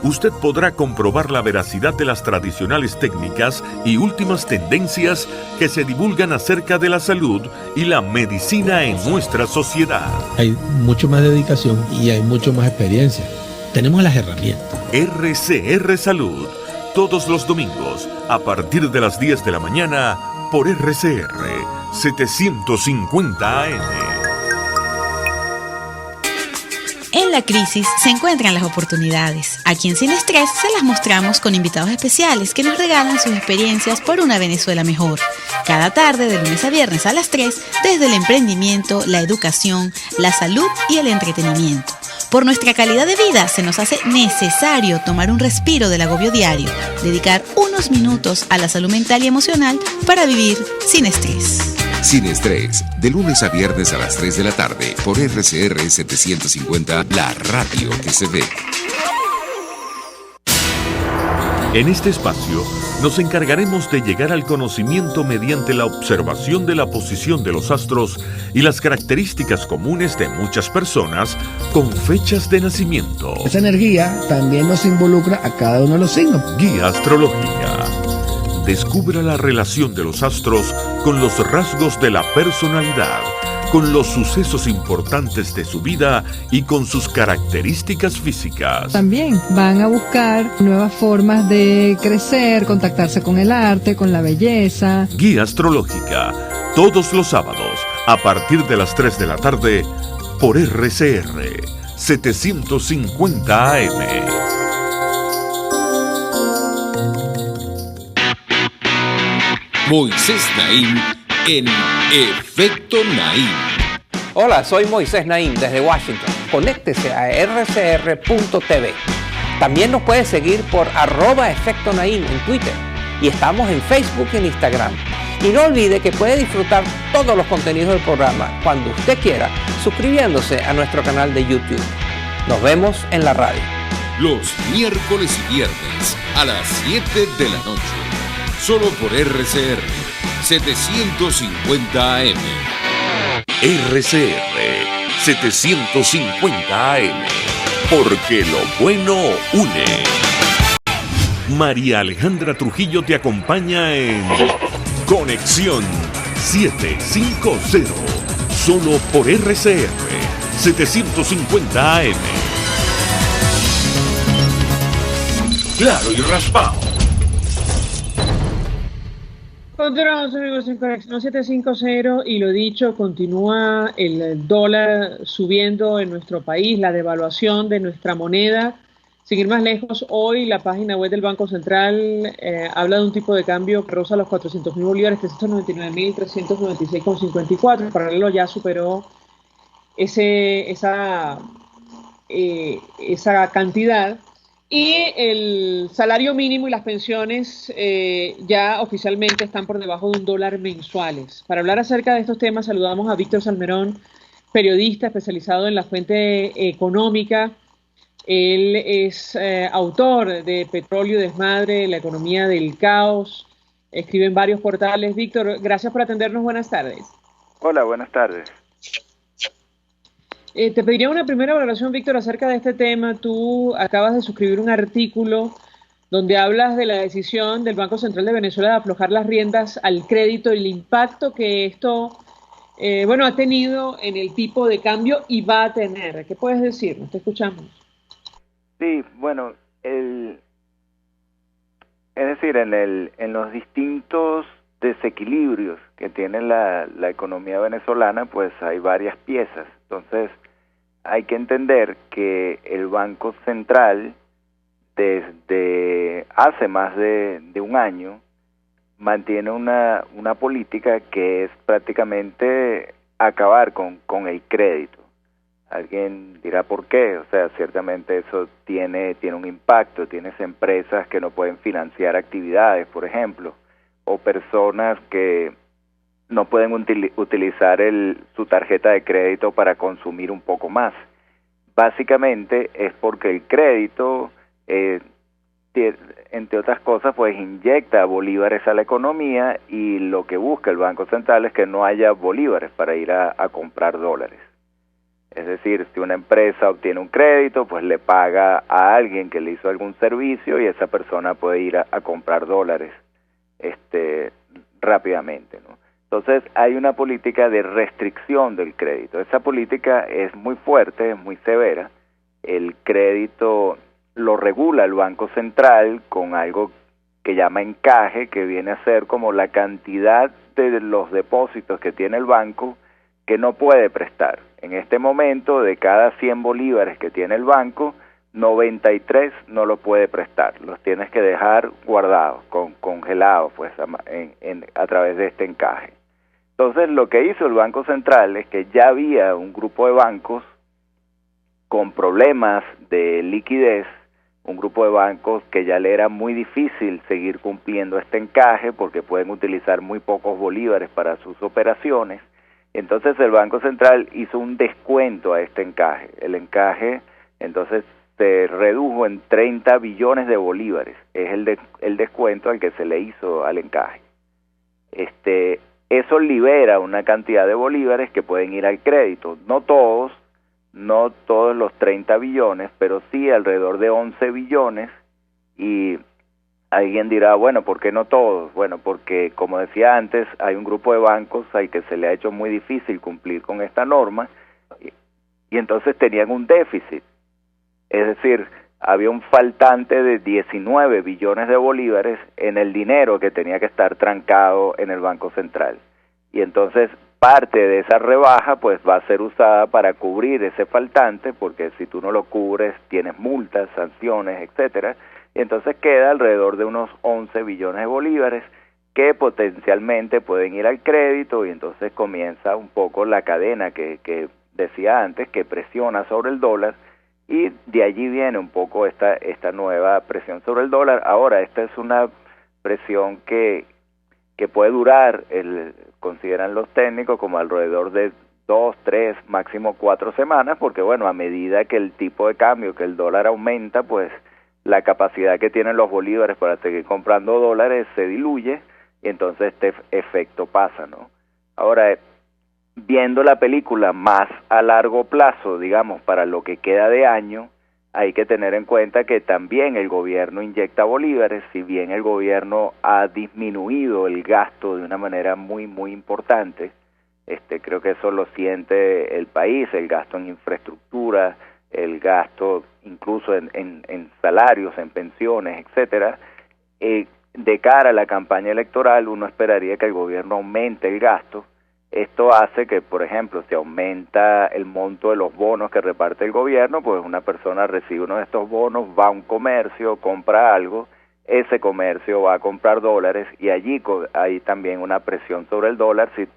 usted podrá comprobar la veracidad de las tradicionales técnicas y últimas tendencias que se divulgan acerca de la salud y la medicina en nuestra sociedad. Hay mucho más dedicación y hay mucho más experiencia. Tenemos las herramientas. RCR Salud, todos los domingos, a partir de las 10 de la mañana, por RCR 750 AM. En la crisis se encuentran las oportunidades. Aquí en Sin Estrés se las mostramos con invitados especiales que nos regalan sus experiencias por una Venezuela mejor. Cada tarde, de lunes a viernes a las 3, desde el emprendimiento, la educación, la salud y el entretenimiento. Por nuestra calidad de vida se nos hace necesario tomar un respiro del agobio diario, dedicar unos minutos a la salud mental y emocional para vivir sin estrés. Sin Estrés, de lunes a viernes a las 3 de la tarde por RCR 750, la radio que se ve. En este espacio nos encargaremos de llegar al conocimiento mediante la observación de la posición de los astros y las características comunes de muchas personas con fechas de nacimiento. Esa energía también nos involucra a cada uno de los signos. Guía astrológica. Descubra la relación de los astros con los rasgos de la personalidad, con los sucesos importantes de su vida y con sus características físicas. También van a buscar nuevas formas de crecer, contactarse con el arte, con la belleza. Guía astrológica, todos los sábados, a partir de las 3 de la tarde, por RCR 750 AM. Moisés Naim en Efecto Naim. Hola, soy Moisés Naim desde Washington. Conéctese a rcr.tv. También nos puede seguir por @Efecto Naim en Twitter. Y estamos en Facebook y en Instagram. Y no olvide que puede disfrutar todos los contenidos del programa cuando usted quiera, suscribiéndose a nuestro canal de YouTube. Nos vemos en la radio. Los miércoles y viernes a las 7 de la noche. Solo por RCR 750 AM. RCR 750 AM. Porque lo bueno une. María Alejandra Trujillo te acompaña en Conexión 750. Solo por RCR 750 AM. Claro y raspado. Continuamos, amigos, en Conexión 750 y lo dicho, continúa el dólar subiendo en nuestro país, la devaluación de nuestra moneda. Sin ir más lejos, hoy la página web del Banco Central habla de un tipo de cambio que roza los 400.000 bolívares, 399.396,54. En paralelo ya superó esa cantidad. Y el salario mínimo y las pensiones ya oficialmente están por debajo de $1 mensuales. Para hablar acerca de estos temas saludamos a Víctor Salmerón, periodista especializado en la fuente económica. Él es autor de Petróleo y Desmadre, La economía del caos. Escribe en varios portales. Víctor, gracias por atendernos. Buenas tardes. Hola, buenas tardes. Te pediría una primera valoración, Víctor, acerca de este tema. Tú acabas de suscribir un artículo donde hablas de la decisión del Banco Central de Venezuela de aflojar las riendas al crédito y el impacto que esto ha tenido en el tipo de cambio y va a tener. ¿Qué puedes decirnos? Te escuchamos. Sí, bueno, es decir, en los distintos desequilibrios que tiene la economía venezolana, pues hay varias piezas. Entonces, hay que entender que el Banco Central, desde hace más de un año, mantiene una política que es prácticamente acabar con el crédito. Alguien dirá por qué, o sea, ciertamente eso tiene un impacto. Tienes empresas que no pueden financiar actividades, por ejemplo, o personas que no pueden utilizar su tarjeta de crédito para consumir un poco más. Básicamente es porque el crédito, entre otras cosas, pues inyecta bolívares a la economía, y lo que busca el Banco Central es que no haya bolívares para ir a comprar dólares. Es decir, si una empresa obtiene un crédito, pues le paga a alguien que le hizo algún servicio y esa persona puede ir a comprar dólares rápidamente, ¿no? Entonces hay una política de restricción del crédito. Esa política es muy fuerte, es muy severa. El crédito lo regula el Banco Central con algo que llama encaje, que viene a ser como la cantidad de los depósitos que tiene el banco que no puede prestar. En este momento, de cada 100 bolívares que tiene el banco, 93 no lo puede prestar, los tienes que dejar guardados, congelados, pues a través de este encaje. Entonces, lo que hizo el Banco Central es que ya había un grupo de bancos con problemas de liquidez, un grupo de bancos que ya le era muy difícil seguir cumpliendo este encaje porque pueden utilizar muy pocos bolívares para sus operaciones. Entonces, el Banco Central hizo un descuento a este encaje. El encaje, entonces, se redujo en 30 billones de bolívares. Es el descuento al que se le hizo al encaje. Eso libera una cantidad de bolívares que pueden ir al crédito. No todos los 30 billones, pero sí alrededor de 11 billones. Y alguien dirá, bueno, ¿por qué no todos? Bueno, porque, como decía antes, hay un grupo de bancos al que se le ha hecho muy difícil cumplir con esta norma y entonces tenían un déficit. Es decir, había un faltante de 19 billones de bolívares en el dinero que tenía que estar trancado en el Banco Central. Y entonces parte de esa rebaja pues va a ser usada para cubrir ese faltante, porque si tú no lo cubres tienes multas, sanciones, etcétera. Y entonces queda alrededor de unos 11 billones de bolívares que potencialmente pueden ir al crédito y entonces comienza un poco la cadena que decía antes, que presiona sobre el dólar. Y de allí viene un poco esta nueva presión sobre el dólar. Ahora, esta es una presión que puede durar, consideran los técnicos, como alrededor de 2, 3, máximo 4 semanas, porque bueno, a medida que el tipo de cambio, que el dólar aumenta, pues la capacidad que tienen los bolívares para seguir comprando dólares se diluye, y entonces este efecto pasa, ¿no? Ahora, viendo la película más a largo plazo, digamos, para lo que queda de año, hay que tener en cuenta que también el gobierno inyecta bolívares, si bien el gobierno ha disminuido el gasto de una manera muy, muy importante. Creo que eso lo siente el país, el gasto en infraestructura, el gasto incluso en salarios, en pensiones, etcétera. De cara a la campaña electoral, uno esperaría que el gobierno aumente el gasto. Esto hace que, por ejemplo, si aumenta el monto de los bonos que reparte el gobierno, pues una persona recibe uno de estos bonos, va a un comercio, compra algo, ese comercio va a comprar dólares y allí hay también una presión sobre el dólar si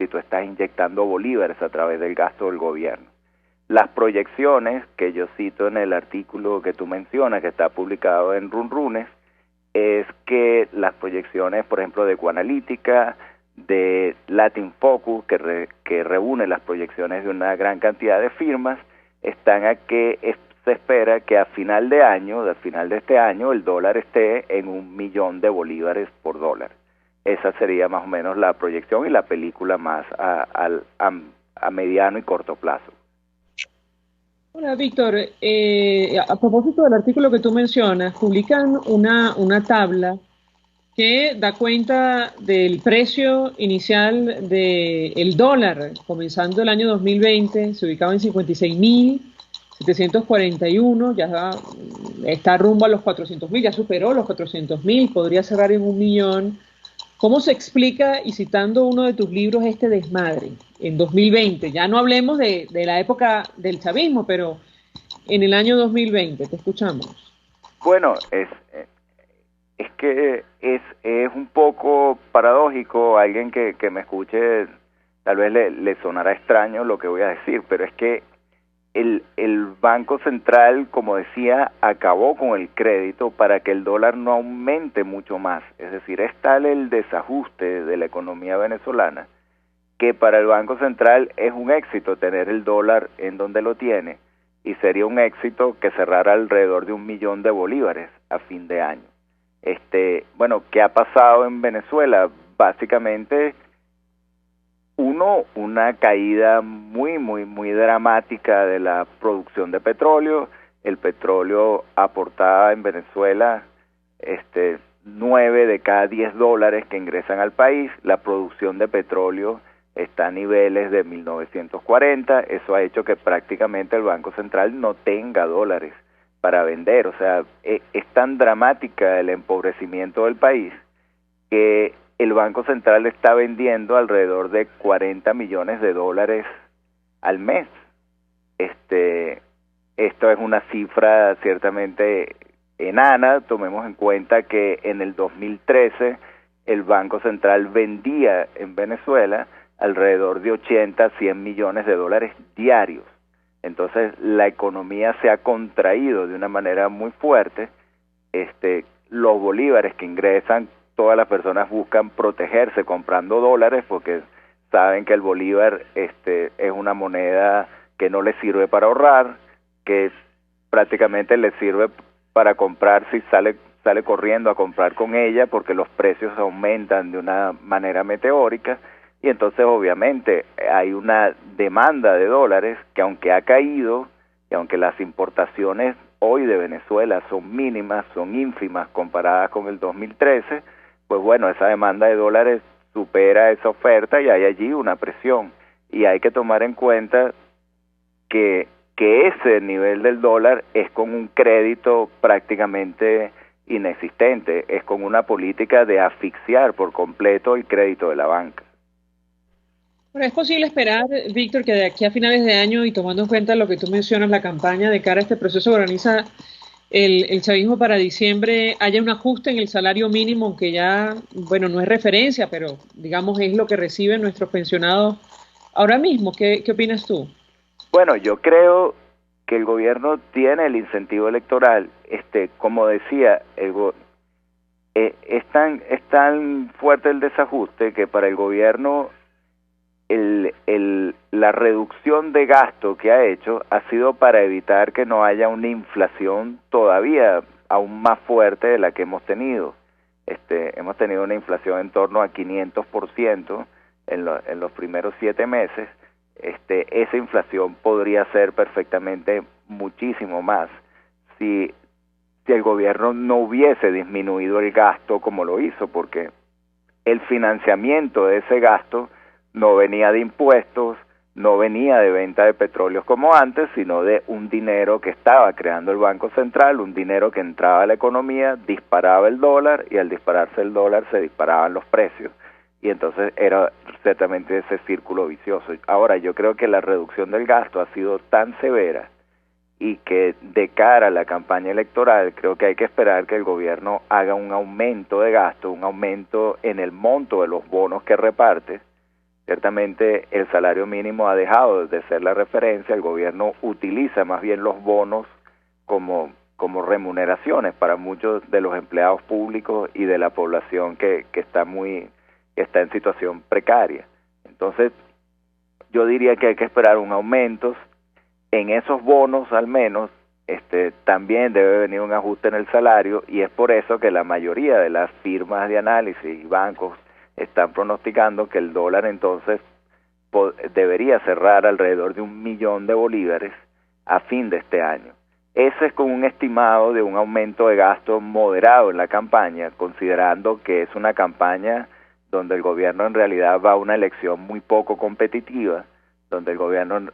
tú estás inyectando bolívares a través del gasto del gobierno. Las proyecciones que yo cito en el artículo que tú mencionas, que está publicado en Runrunes, es que las proyecciones, por ejemplo, de Ecoanalítica, de Latin Focus, que reúne las proyecciones de una gran cantidad de firmas, están a que se espera que a final de este año, el dólar esté en 1 millón de bolívares por dólar. Esa sería más o menos la proyección y la película más a mediano y corto plazo. Hola, Víctor. A propósito del artículo que tú mencionas, publican una tabla que da cuenta del precio inicial del dólar, comenzando el año 2020, se ubicaba en 56.741, ya está rumbo a los 400.000, ya superó los 400.000, podría cerrar en 1 millón. ¿Cómo se explica, y citando uno de tus libros, este desmadre en 2020? Ya no hablemos de la época del chavismo, pero en el año 2020, te escuchamos. Bueno, es que es un poco paradójico. Alguien que me escuche tal vez le sonará extraño lo que voy a decir, pero es que el Banco Central, como decía, acabó con el crédito para que el dólar no aumente mucho más. Es decir, es tal el desajuste de la economía venezolana que para el Banco Central es un éxito tener el dólar en donde lo tiene, y sería un éxito que cerrara alrededor de 1 millón de bolívares a fin de año. Bueno, ¿qué ha pasado en Venezuela? Básicamente una caída muy, muy, muy dramática de la producción de petróleo. El petróleo aportaba en Venezuela 9 de cada 10 dólares que ingresan al país. La producción de petróleo está a niveles de 1940. Eso ha hecho que prácticamente el Banco Central no tenga dólares para vender. O sea, es tan dramática el empobrecimiento del país que el Banco Central está vendiendo alrededor de 40 millones de dólares al mes. Esto es una cifra ciertamente enana. Tomemos en cuenta que en el 2013 el Banco Central vendía en Venezuela alrededor de 80 a 100 millones de dólares diarios. Entonces la economía se ha contraído de una manera muy fuerte. Los bolívares que ingresan, todas las personas buscan protegerse comprando dólares porque saben que el bolívar es una moneda que no les sirve para ahorrar, que prácticamente les sirve para comprar si sale corriendo a comprar con ella porque los precios aumentan de una manera meteórica. Y entonces obviamente hay una demanda de dólares que, aunque ha caído y aunque las importaciones hoy de Venezuela son mínimas, son ínfimas comparadas con el 2013, pues bueno, esa demanda de dólares supera esa oferta y hay allí una presión. Y hay que tomar en cuenta que ese nivel del dólar es con un crédito prácticamente inexistente, es con una política de asfixiar por completo el crédito de la banca. Bueno, ¿es posible esperar, Víctor, que de aquí a finales de año y tomando en cuenta lo que tú mencionas, la campaña de cara a este proceso que organiza el chavismo para diciembre, haya un ajuste en el salario mínimo, aunque ya, bueno, no es referencia, pero digamos es lo que reciben nuestros pensionados ahora mismo? ¿Qué opinas tú? Bueno, yo creo que el gobierno tiene el incentivo electoral. Como decía, es tan fuerte el desajuste que para el gobierno la reducción de gasto que ha hecho ha sido para evitar que no haya una inflación todavía aún más fuerte de la que hemos tenido. Hemos tenido una inflación en torno a 500% en los primeros 7 meses. Esa inflación podría ser perfectamente muchísimo más si el gobierno no hubiese disminuido el gasto como lo hizo, porque el financiamiento de ese gasto no venía de impuestos, no venía de venta de petróleos como antes, sino de un dinero que estaba creando el Banco Central, un dinero que entraba a la economía, disparaba el dólar, y al dispararse el dólar se disparaban los precios. Y entonces era ciertamente ese círculo vicioso. Ahora, yo creo que la reducción del gasto ha sido tan severa y que de cara a la campaña electoral creo que hay que esperar que el gobierno haga un aumento de gasto, un aumento en el monto de los bonos que reparte. Ciertamente el salario mínimo ha dejado de ser la referencia, el gobierno utiliza más bien los bonos como remuneraciones para muchos de los empleados públicos y de la población que está en situación precaria. Entonces, yo diría que hay que esperar un aumento en esos bonos, al menos. También debe venir un ajuste en el salario, y es por eso que la mayoría de las firmas de análisis y bancos están pronosticando que el dólar entonces debería cerrar alrededor de 1 millón de bolívares a fin de este año. Ese es con un estimado de un aumento de gasto moderado en la campaña, considerando que es una campaña donde el gobierno en realidad va a una elección muy poco competitiva, donde el gobierno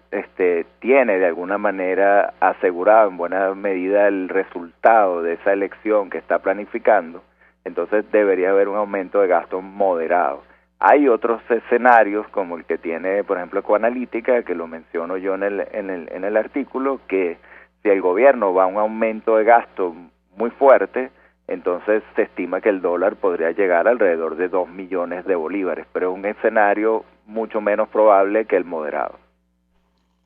tiene de alguna manera asegurado en buena medida el resultado de esa elección que está planificando. Entonces debería haber un aumento de gasto moderado. Hay otros escenarios, como el que tiene, por ejemplo, Ecoanalítica, que lo menciono yo en el artículo, que si el gobierno va a un aumento de gasto muy fuerte, entonces se estima que el dólar podría llegar alrededor de 2 millones de bolívares, pero es un escenario mucho menos probable que el moderado.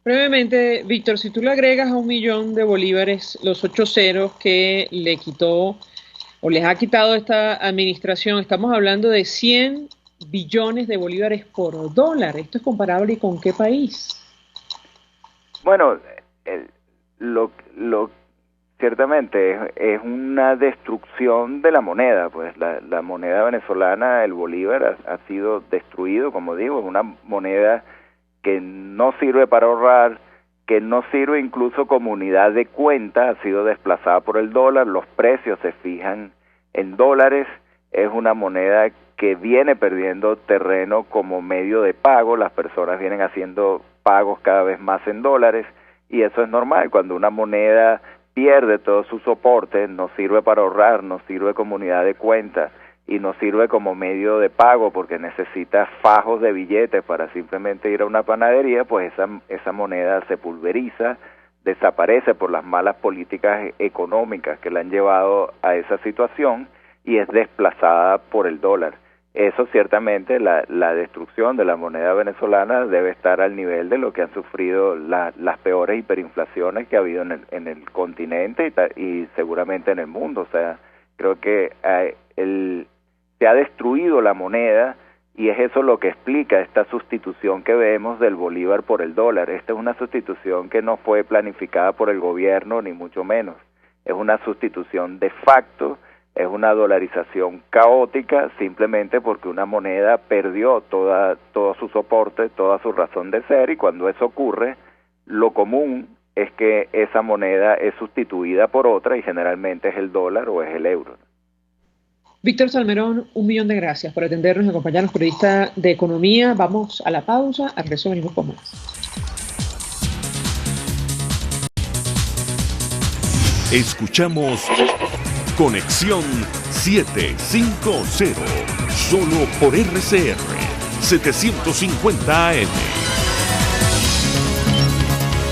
Brevemente, Víctor, si tú le agregas a 1 millón de bolívares los 8 ceros que le quitó o les ha quitado esta administración, estamos hablando de 100 billones de bolívares por dólar. ¿Esto es comparable con qué país? Bueno, ciertamente es una destrucción de la moneda, pues la moneda venezolana, el bolívar, ha sido destruido, como digo, es una moneda que no sirve para ahorrar, que no sirve incluso como unidad de cuenta, ha sido desplazada por el dólar, los precios se fijan en dólares, es una moneda que viene perdiendo terreno como medio de pago, las personas vienen haciendo pagos cada vez más en dólares, y eso es normal, cuando una moneda pierde todo su soporte, no sirve para ahorrar, no sirve como unidad de cuenta, y no sirve como medio de pago porque necesita fajos de billetes para simplemente ir a una panadería, pues esa moneda se pulveriza, desaparece por las malas políticas económicas que la han llevado a esa situación y es desplazada por el dólar. Eso ciertamente, la destrucción de la moneda venezolana debe estar al nivel de lo que han sufrido las peores hiperinflaciones que ha habido en el continente y seguramente en el mundo. O sea, creo que se ha destruido la moneda y es eso lo que explica esta sustitución que vemos del bolívar por el dólar. Esta es una sustitución que no fue planificada por el gobierno, ni mucho menos. Es una sustitución de facto, es una dolarización caótica, simplemente porque una moneda perdió todo su soporte, toda su razón de ser, y cuando eso ocurre, lo común es que esa moneda es sustituida por otra, y generalmente es el dólar o es el euro. Víctor Salmerón, 1.000.000 de gracias por atendernos y acompañarnos, periodista de economía. Vamos a la pausa, al regreso venimos con más. Escuchamos Conexión 750, solo por RCR 750 AM.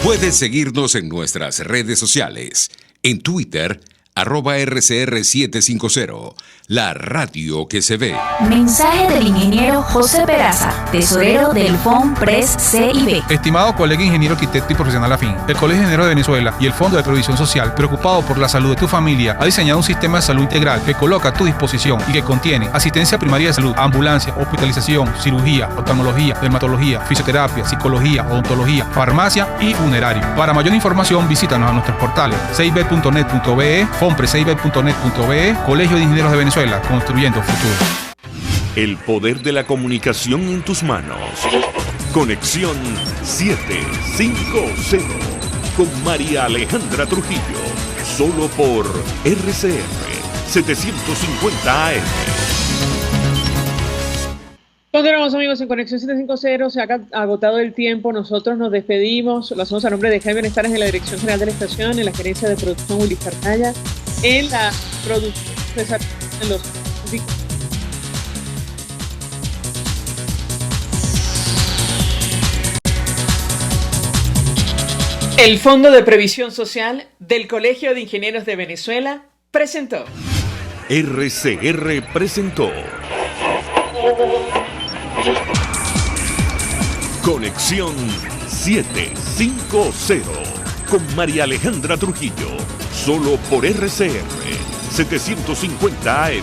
Puedes seguirnos en nuestras redes sociales, en Twitter, @RCR750, la radio que se ve. Mensaje del ingeniero José Peraza, tesorero del FOMPRES CIB. Estimado colega ingeniero, arquitecto y profesional afín, el Colegio de Ingenieros de Venezuela y el Fondo de Previsión Social, preocupado por la salud de tu familia, ha diseñado un sistema de salud integral que coloca a tu disposición y que contiene asistencia primaria de salud, ambulancia, hospitalización, cirugía, oftalmología, dermatología, fisioterapia, psicología, odontología, farmacia y funerario. Para mayor información, visítanos a nuestros portales cib.net.be, fomprescib.net.be, Colegio de Ingenieros de Venezuela, construyendo futuro. El poder de la comunicación en tus manos. Conexión 750 con María Alejandra Trujillo, solo por RCR 750 AM. Continuamos, amigos, en Conexión 750. Se ha agotado el tiempo. Nosotros nos despedimos. Lo hacemos a nombre de Jaime Benestares en la dirección general de la estación, en la gerencia de producción Willy Cartaya, en la producción César, en los... El Fondo de Previsión Social del Colegio de Ingenieros de Venezuela presentó. RCR presentó Conexión 750 con María Alejandra Trujillo, solo por RCR 750 AM.